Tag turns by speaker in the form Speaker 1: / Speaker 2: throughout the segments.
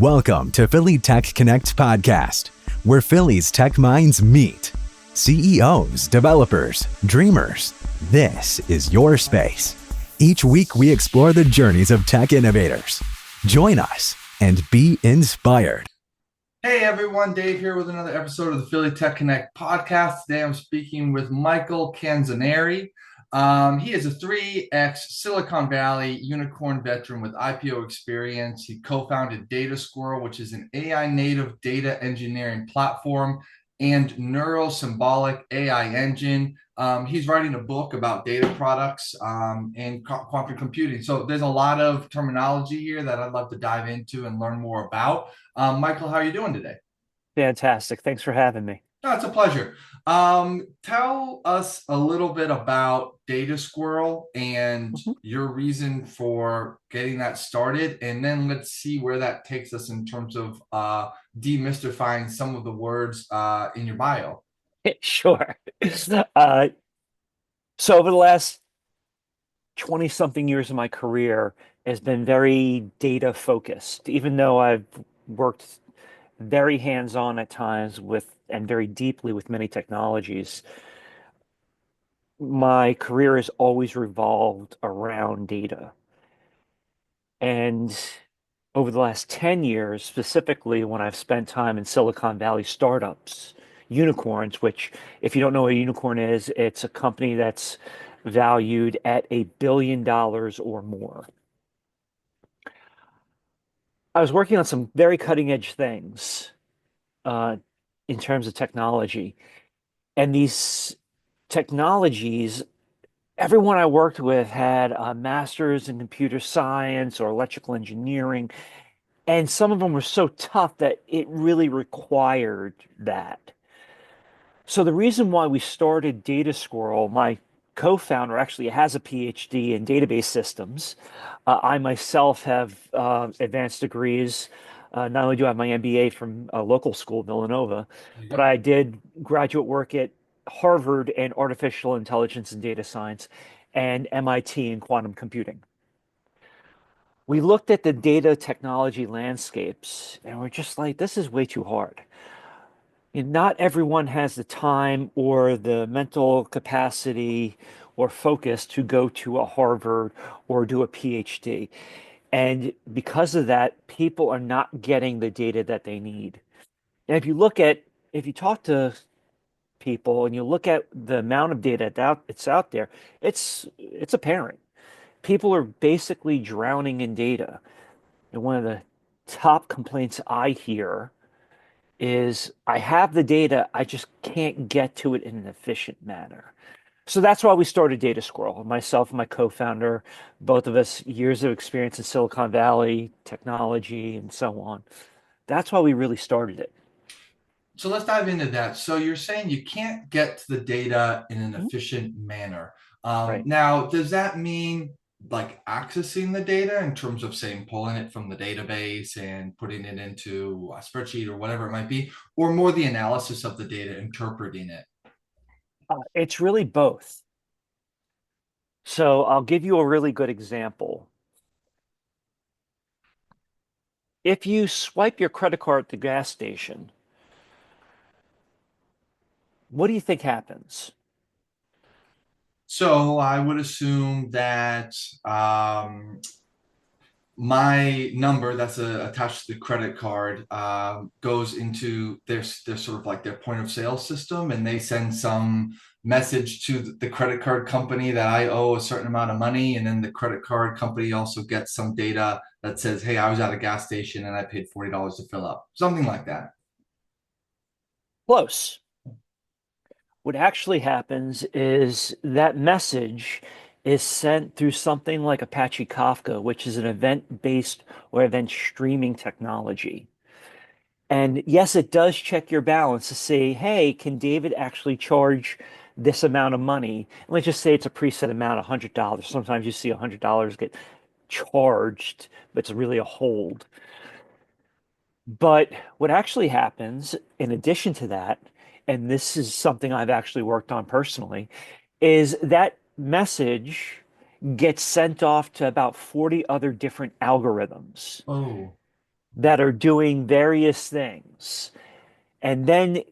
Speaker 1: Welcome to Philly Tech Connect podcast, where Philly's tech minds meet. CEOs, developers, dreamers. This is your space. Each week, we explore the journeys of tech innovators. Join us and be inspired.
Speaker 2: Hey everyone, Dave here with another episode of the Philly Tech Connect podcast. Today I'm speaking with Michael Canzoneri. He is a 3X Silicon Valley unicorn veteran with IPO experience. He co-founded Data Squirrel, which is an AI native data engineering platform, and Neural Symbolic AI engine. He's writing a book about data products and quantum computing. So there's a lot of terminology here that I'd love to dive into and learn more about. Michael, how are you doing today?
Speaker 3: Fantastic. Thanks for having me.
Speaker 2: Oh, it's a pleasure. Tell us a little bit about Data Squirrel and
Speaker 3: Mhm.
Speaker 2: your reason for getting that started, and then let's see where that takes us in terms of demystifying some of the words in your bio.
Speaker 3: Sure. Uh, so over the last 20 something years of my career has been very data focused, even though I've worked very hands-on at times with and very deeply with many technologies. My career has always revolved around data. And over the last 10 years, specifically when I've spent time in Silicon Valley startups, unicorns, which, if you don't know what a unicorn is, it's a company that's valued at $1 billion or more. I was working on some very cutting edge things uh, in terms of technology. And these technologies, everyone I worked with had a master's in computer science or electrical engineering. And some of them were so tough that it really required that. So the reason why we started Data Squirrel, my co-founder actually has a PhD in database systems. I myself have advanced degrees. Not only do I have my MBA from a local school, Villanova,
Speaker 2: There you
Speaker 3: but
Speaker 2: go.
Speaker 3: I did graduate work at Harvard in artificial intelligence and data science and MIT in quantum computing. We looked at the data technology landscapes and we're just like, this is way too hard. And not everyone has the time or the mental capacity or focus to go to a Harvard or do a PhD. And because of that, people are not getting the data that they need. And if you talk to people and you look at the amount of data that's out there, it's apparent. People are basically drowning in data. And one of the top complaints I hear is I have the data, I just can't get to it in an efficient manner. So that's why we started Data Squirrel. Myself and my co-founder, both of us years of experience in Silicon Valley, technology, and so on. That's why we really started it.
Speaker 2: So let's dive into that. So you're saying you can't get to the data in an
Speaker 3: Mhm.
Speaker 2: efficient manner.
Speaker 3: Right.
Speaker 2: Now, does that mean like accessing the data in terms of saying pulling it from the database and putting it into a spreadsheet or whatever it might be, or more the analysis of the data, interpreting it?
Speaker 3: It's really both. So I'll give you a really good example. If you swipe your credit card at the gas station, what do you think happens?
Speaker 2: So I would assume that my number that's attached to the credit card goes into their sort of like their point of sale system, and they send some message to the credit card company that I owe a certain amount of money, and then the credit card company also gets some data that says, hey, I was at a gas station and I paid $40 to fill up, something like that.
Speaker 3: Close. What actually happens is that message is sent through something like Apache Kafka, which is an event-based or event streaming technology. And yes, it does check your balance to say, hey, can David actually charge this amount of money? And let's just say it's a preset amount, $100. Sometimes you see $100 get charged, but it's really a hold. But what actually happens, in addition to that, and this is something I've actually worked on personally, is that message gets sent off to about 40 other different algorithms.
Speaker 2: Oh,
Speaker 3: that are doing various things. And then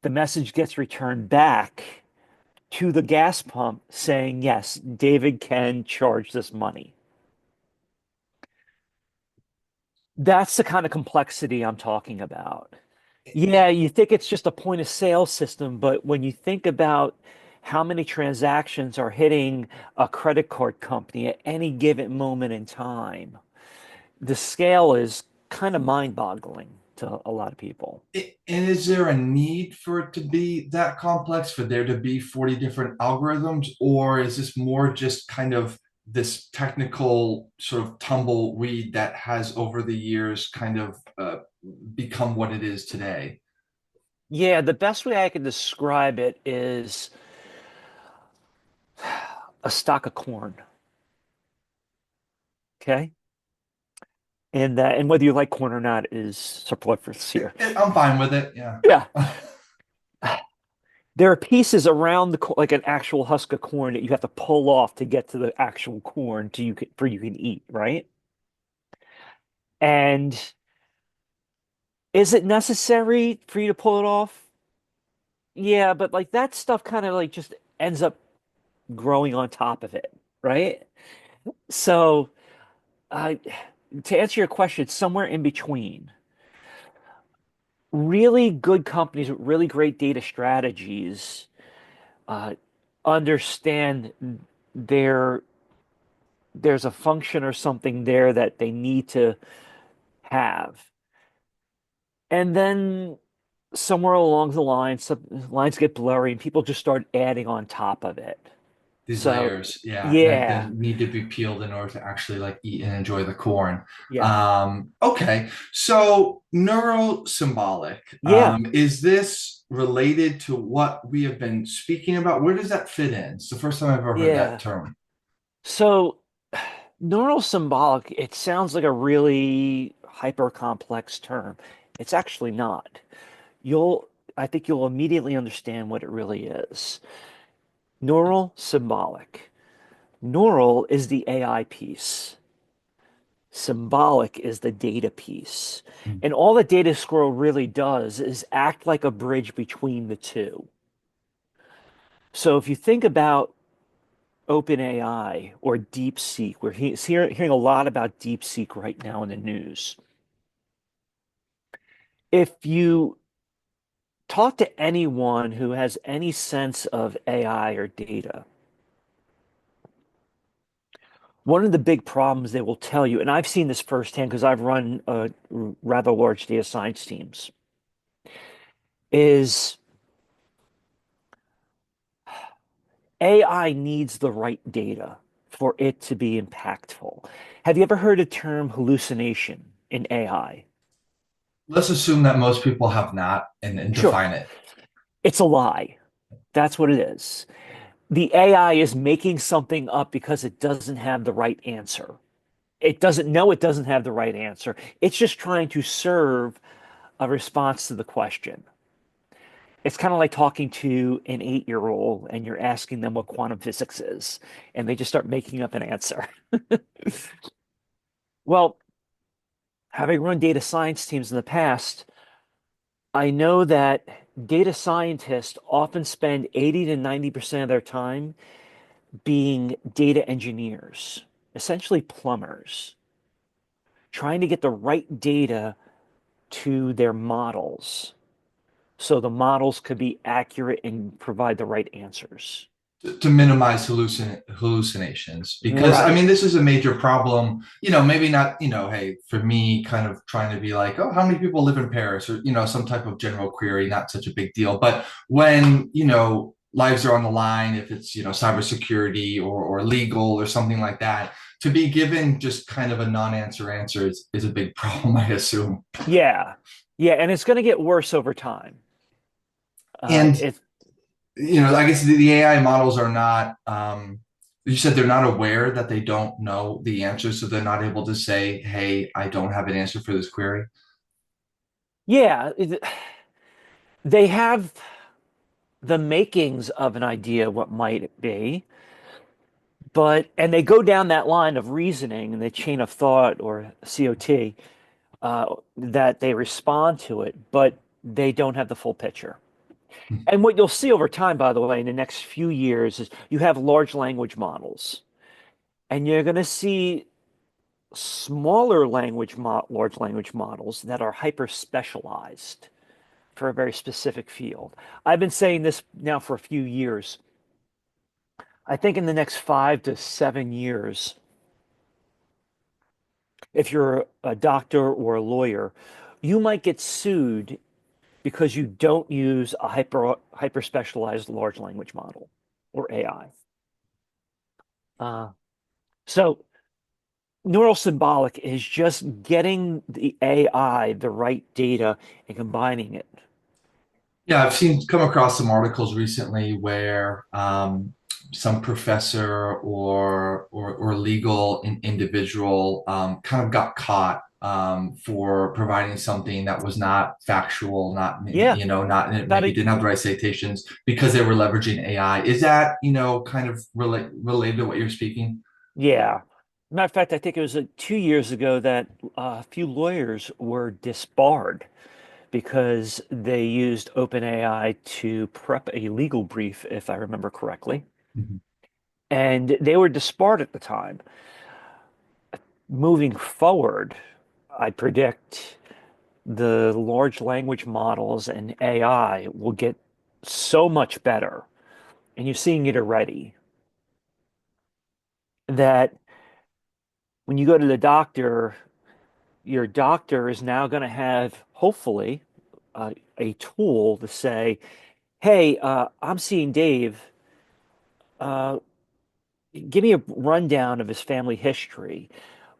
Speaker 3: the message gets returned back to the gas pump saying, yes, David can charge this money. That's the kind of complexity I'm talking about. Yeah, you think it's just a point of sale system, but when you think about how many transactions are hitting a credit card company at any given moment in time, the scale is kind of mind-boggling to a lot of people.
Speaker 2: And is there a need for it to be that complex, for there to be 40 different algorithms, or is this more just kind of this technical sort of tumbleweed that has over the years kind of become what it is today?
Speaker 3: Yeah, the best way I can describe it is a stock of corn. Okay. And whether you like corn or not is superfluous here.
Speaker 2: I'm fine with it. Yeah.
Speaker 3: Yeah. There are pieces around like an actual husk of corn that you have to pull off to get to the actual corn for you can eat, right? And is it necessary for you to pull it off? Yeah, but like that stuff kind of like just ends up growing on top of it, right? So, uh, to answer your question, it's somewhere in between. Really good companies with really great data strategies uh, understand there there's a function or something there that they need to have. And then somewhere along the line, some lines get blurry and people just start adding on top of it.
Speaker 2: These
Speaker 3: So,
Speaker 2: layers, yeah, that
Speaker 3: yeah,
Speaker 2: then need to be peeled in order to actually like eat and enjoy the corn.
Speaker 3: yeah,
Speaker 2: Okay, so neurosymbolic,
Speaker 3: yeah,
Speaker 2: is this related to what we have been speaking about? Where does that fit in? It's the first time I've ever heard that
Speaker 3: yeah.
Speaker 2: term.
Speaker 3: So, neural symbolic, it sounds like a really hyper complex term. It's actually not. You'll, I think you'll immediately understand what it really is. Neural symbolic. Neural is the AI piece. Symbolic is the data piece. And all the data scroll really does is act like a bridge between the two. So if you think about OpenAI or DeepSeek, we're hearing a lot about DeepSeek right now in the news. If you talk to anyone who has any sense of AI or data, one of the big problems they will tell you, and I've seen this firsthand because I've run rather large data science teams, is AI needs the right data for it to be impactful. Have you ever heard the term hallucination in AI?
Speaker 2: Let's assume that most people have not and
Speaker 3: Sure.
Speaker 2: define it.
Speaker 3: It's a lie. That's what it is. The AI is making something up because it doesn't have the right answer. It doesn't know it doesn't have the right answer. It's just trying to serve a response to the question. It's kind of like talking to an 8-year-old and you're asking them what quantum physics is, and they just start making up an answer. Well, having run data science teams in the past, I know that data scientists often spend 80 to 90% of their time being data engineers, essentially plumbers, trying to get the right data to their models so the models could be accurate and provide the right answers.
Speaker 2: To minimize hallucinations, because I
Speaker 3: Right.
Speaker 2: mean this is a major problem, maybe not, hey, for me kind of trying to be like, oh, how many people live in Paris, or some type of general query, not such a big deal, but when lives are on the line, if it's cybersecurity or legal or something like that, to be given just kind of a non-answer is a big problem, I assume.
Speaker 3: Yeah. Yeah. And it's going to get worse over time.
Speaker 2: And
Speaker 3: It,
Speaker 2: I guess the AI models are not, you said they're not aware that they don't know the answer, so they're not able to say, hey, I don't have an answer for this query.
Speaker 3: yeah. They have the makings of an idea what might it be, And they go down that line of reasoning and the chain of thought or COT, that they respond to it, but they don't have the full picture. And what you'll see over time, by the way, in the next few years is you have large language models, and you're going to see smaller large language models that are hyper specialized for a very specific field. I've been saying this now for a few years. I think in the next 5 to 7 years, if you're a doctor or a lawyer, you might get sued because you don't use a hyper specialized large language model or AI. So neural symbolic is just getting the AI the right data and combining it.
Speaker 2: Yeah, I've seen come across some articles recently where some professor or legal individual kind of got caught for providing something that was not factual, not
Speaker 3: Yeah,
Speaker 2: not
Speaker 3: about
Speaker 2: maybe
Speaker 3: a
Speaker 2: didn't have the right citations because they were leveraging AI. Is that kind of related to what you're speaking?
Speaker 3: yeah. Matter of fact, I think it was 2 years ago that a few lawyers were disbarred because they used OpenAI to prep a legal brief, if I remember correctly.
Speaker 2: Mhm.
Speaker 3: And they were disbarred at the time. Moving forward, I predict the large language models and AI will get so much better, and you're seeing it already, that when you go to the doctor, your doctor is now going to have, hopefully, a tool to say, hey, I'm seeing Dave. Uh, Give me a rundown of his family history.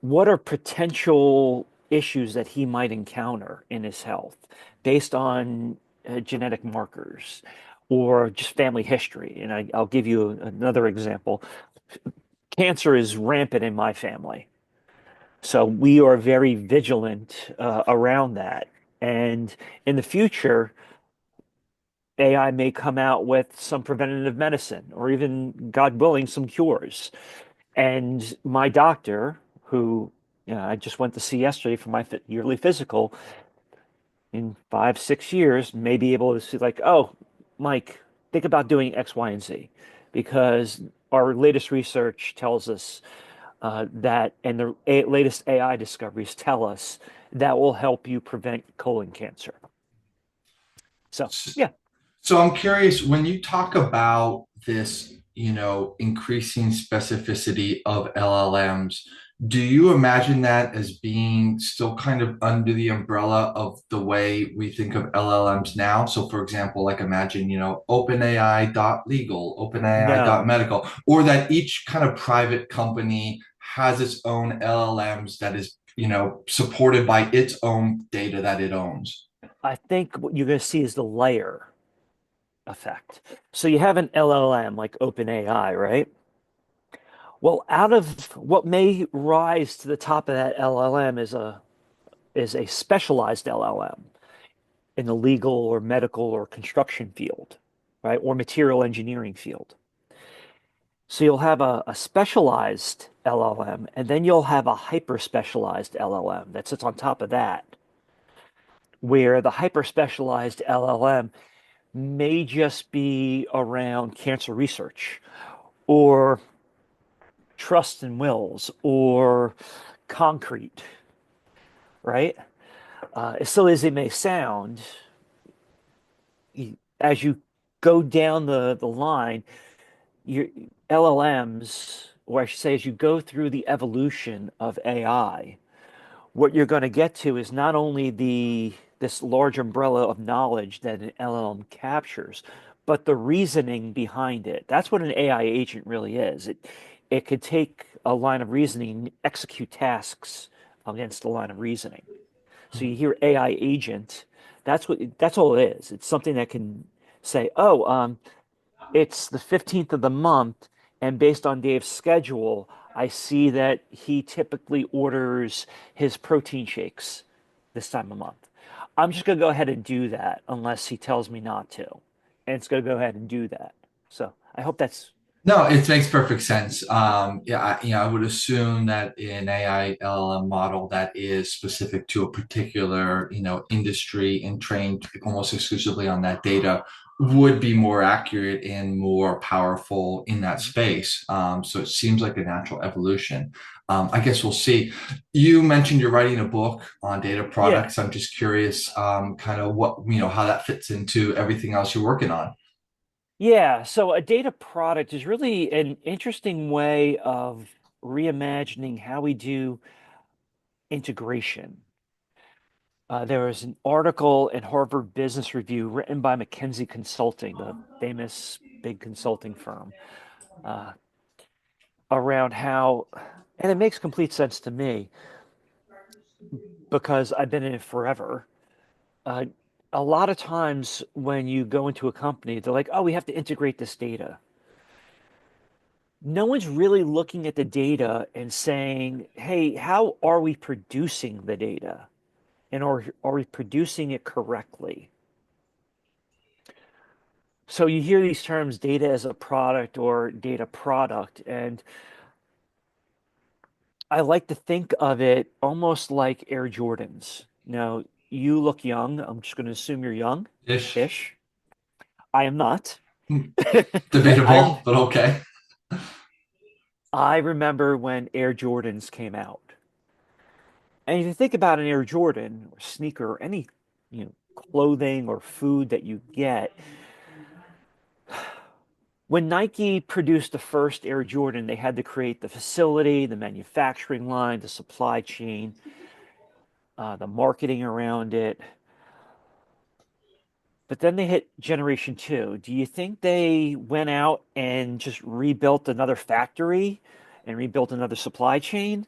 Speaker 3: What are potential issues that he might encounter in his health based on genetic markers or just family history? And I'll give you another example. Cancer is rampant in my family. So we are very vigilant around that. And in the future, AI may come out with some preventative medicine or even, God willing, some cures. And my doctor, who I just went to see yesterday for my yearly physical, in 5, 6 years, may be able to see, like, oh, Mike, think about doing X, Y, and Z, because our latest research tells us that, and the latest AI discoveries tell us that will help you prevent colon cancer. So, yeah,
Speaker 2: So I'm curious, when you talk about this, increasing specificity of LLMs, do you imagine that as being still kind of under the umbrella of the way we think of LLMs now? So for example, like imagine, OpenAI.legal,
Speaker 3: no,
Speaker 2: OpenAI.medical, or that each kind of private company has its own LLMs that is, supported by its own data that it owns.
Speaker 3: I think what you're going to see is the layer effect. So you have an LLM like OpenAI, right? Well, out of what may rise to the top of that LLM is a specialized LLM in the legal or medical or construction field, right? Or material engineering field. So you'll have a specialized LLM, and then you'll have a hyper specialized LLM that sits on top of that, where the hyper specialized LLM may just be around cancer research or trust and wills or concrete, right? As silly as it may sound, as you go down the line, your LLMs, or I should say, as you go through the evolution of AI, what you're going to get to is not only this large umbrella of knowledge that an LLM captures, but the reasoning behind it. That's what an AI agent really is. It could take a line of reasoning, execute tasks against the line of reasoning. So you hear AI agent, that's all it is. It's something that can say, oh, it's the 15th of the month, and based on Dave's schedule, I see that he typically orders his protein shakes this time of month. I'm just going to go ahead and do that unless he tells me not to. And it's going to go ahead and do that. So I hope that's
Speaker 2: No, it makes perfect sense. Yeah, I would assume that an AI LLM model that is specific to a particular, industry and trained almost exclusively on that data would be more accurate and more powerful in that
Speaker 3: Mhm.
Speaker 2: space. So it seems like a natural evolution. I guess we'll see. You mentioned you're writing a book on data
Speaker 3: Yeah.
Speaker 2: products. I'm just curious, kind of what, how that fits into everything else you're working on.
Speaker 3: Yeah. So a data product is really an interesting way of reimagining how we do integration. There was an article in Harvard Business Review written by McKinsey Consulting, the famous big consulting firm, uh, around how, and it makes complete sense to me because I've been in it forever. Uh, a lot of times when you go into a company, they're like, oh, we have to integrate this data. No one's really looking at the data and saying, hey, how are we producing the data? And are we producing it correctly? So you hear these terms data as a product or data product, and I like to think of it almost like Air Jordans. Now, you look young. I'm just going to assume you're
Speaker 2: Ish.
Speaker 3: young-ish. I am not. I
Speaker 2: Debatable, but okay.
Speaker 3: I remember when Air Jordans came out. And if you think about an Air Jordan or sneaker or any, clothing or food that you get, when Nike produced the first Air Jordan, they had to create the facility, the manufacturing line, the supply chain, the marketing around it. But then they hit generation two. Do you think they went out and just rebuilt another factory and rebuilt another supply chain?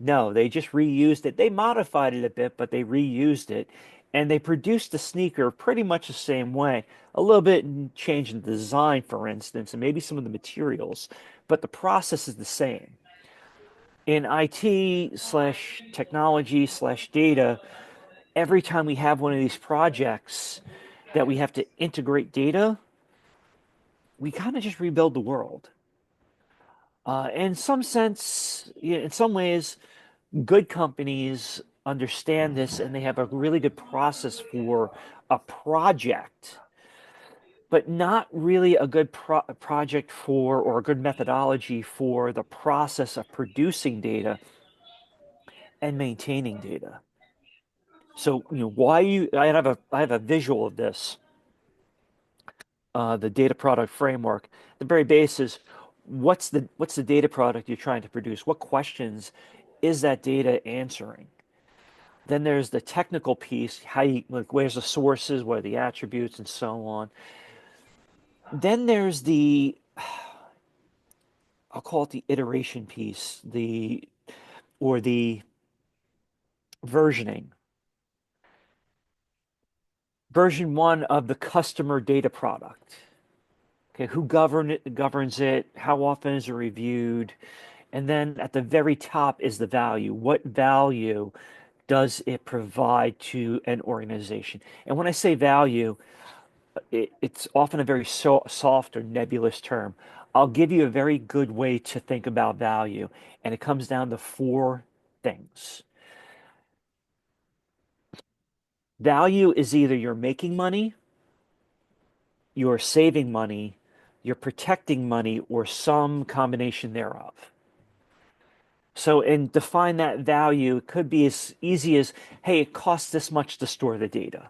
Speaker 3: No, they just reused it. They modified it a bit, but they reused it. And they produced the sneaker pretty much the same way. A little bit in change in the design, for instance, and maybe some of the materials, but the process is the same. In IT slash technology slash data, every time we have one of these projects that we have to integrate data, we kind of just rebuild the world. In some sense, yeah, in some ways, good companies understand this and they have a really good process for a project, but not really a good project for or a good methodology for the process of producing data and maintaining data. So, why you I have a visual of this, the data product framework. The very base is what's the data product you're trying to produce? What questions is that data answering? Then there's the technical piece, how you like where's the sources, what are the attributes, and so on. Then there's the I'll call it the iteration piece, the versioning. Version one of the customer data product. Okay, who governs it, how often is it reviewed? And then at the very top is the value. What value does it provide to an organization? And when I say value, it's often a very soft or nebulous term. I'll give you a very good way to think about value, and it comes down to four things. Value is either you're making money, you're saving money, you're protecting money, or some combination thereof. So, and define that value, it could be as easy as, hey, it costs this much to store the data.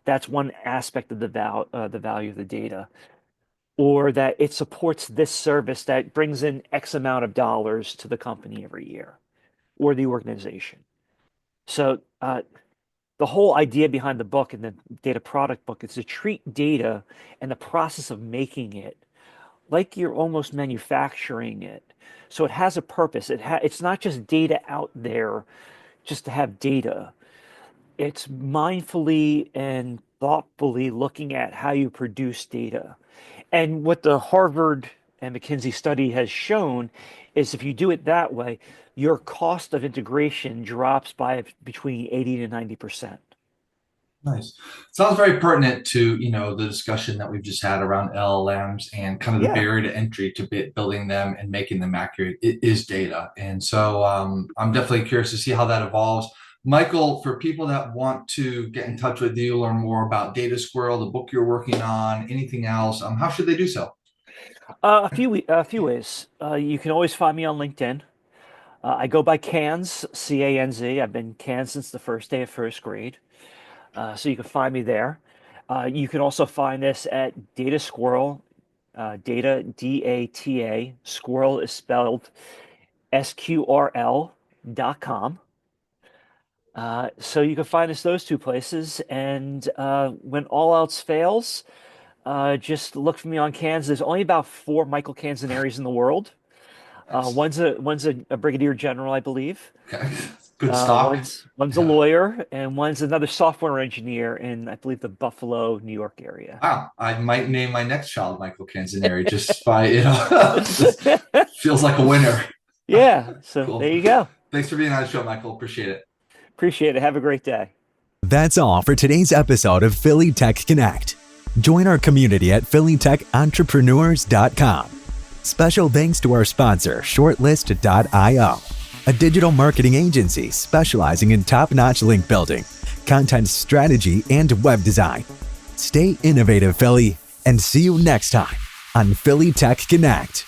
Speaker 3: That's one aspect of the value of the data. Or that it supports this service that brings in X amount of dollars to the company every year or the organization. So, the whole idea behind the book and the data product book is to treat data and the process of making it like you're almost manufacturing it. So it has a purpose. It's not just data out there just to have data. It's mindfully and thoughtfully looking at how you produce data. And what the Harvard and McKinsey study has shown is if you do it that way, your cost of integration drops by between 80 to 90%.
Speaker 2: Nice. Sounds very pertinent to, the discussion that we've just had around LLMs and kind of the
Speaker 3: Yeah.
Speaker 2: barrier to entry to building them and making them accurate. It is data. And so I'm definitely curious to see how that evolves. Michael, for people that want to get in touch with you, learn more about Data Squirrel, the book you're working on, anything else, how should they do so?
Speaker 3: A few ways. You can always find me on LinkedIn. I go by Canz, C-A-N-Z. I've been Canz since the first day of first grade. So you can find me there. You can also find us at Data Squirrel, Data, D-A-T-A. Squirrel is spelled SQRL.com. So you can find us those two places. And when all else fails, just look for me on Canz. There's only about 4 Michael Canzoneris in the world.
Speaker 2: Nice.
Speaker 3: One's a brigadier general, I believe.
Speaker 2: Okay. Good stock.
Speaker 3: One's a lawyer, and one's another software engineer in, I believe, the Buffalo, New York area.
Speaker 2: Wow. I might name my next child Michael Canzoneri just by, just feels like a winner.
Speaker 3: Yeah. So
Speaker 2: Cool.
Speaker 3: there you go.
Speaker 2: Thanks for being on the show, Michael. Appreciate it.
Speaker 3: Appreciate it. Have a great day.
Speaker 1: That's all for today's episode of Philly Tech Connect. Join our community at phillytechentrepreneurs.com. Special thanks to our sponsor, shortlist.io, a digital marketing agency specializing in top-notch link building, content strategy, and web design. Stay innovative, Philly, and see you next time on Philly Tech Connect.